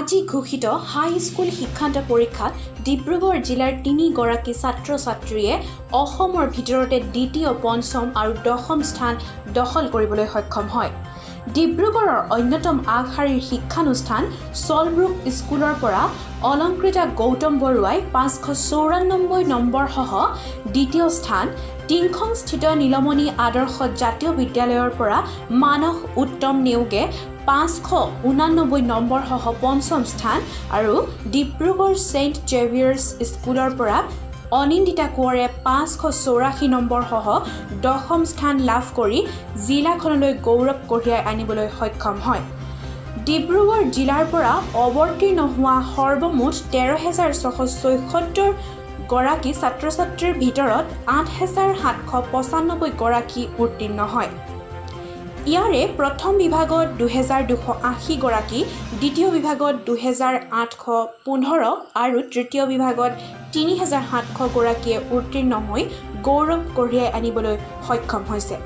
আজি ঘোষিত হাইস্কুল শিক্ষান্ত পৰীক্ষাত ডিব্ৰুগড় জিলাৰ 3 গৰাকী ছাত্ৰ-ছাত্ৰীয়ে অসমৰ ভিতৰতে দ্বিতীয়, পঞ্চম আৰু দশম স্থান দখল কৰিবলৈ সক্ষম হয়। ডিব্ৰুগড়ৰ অন্যতম আগশাৰীৰ শিক্ষানুষ্ঠান চলব্ৰুক স্কুলৰ পৰা অলংকৃতা গৌতম বৰুৱাই 594 নম্বৰ সহ দ্বিতীয় স্থান, টিংখংস্থিত নীলমণি আদৰ্শ জাতীয় বিদ্যালয়ৰ পৰা মানস উত্তম নেওগে 589 নম্বৰ সহ পঞ্চম স্থান আৰু ডিব্ৰুগড় সেইণ্ট জেভিয়াৰ্ছ স্কুলৰ পৰা অনিন্দিতা কোঁৱৰে 584 নম্বৰ সহ দশম স্থান লাভ কৰি জিলাখনলৈ গৌৰৱ কঢ়িয়াই আনিবলৈ সক্ষম হয়। ডিব্ৰুগড় জিলাৰ পৰা অৱতীৰ্ণ হোৱা সৰ্বমুঠ 13,674 গৰাকী ছাত্ৰ-ছাত্ৰীৰ ভিতৰত 8,795 গৰাকী উত্তীৰ্ণ হয়। ইয়াৰে প্ৰথম বিভাগত 2,280 গৰাকী, দ্বিতীয় বিভাগত 2,815 আৰু তৃতীয় বিভাগত 3,700 গৰাকীয়ে উত্তীৰ্ণ হৈ গৌৰৱ কঢ়িয়াই আনিবলৈ সক্ষম হৈছে।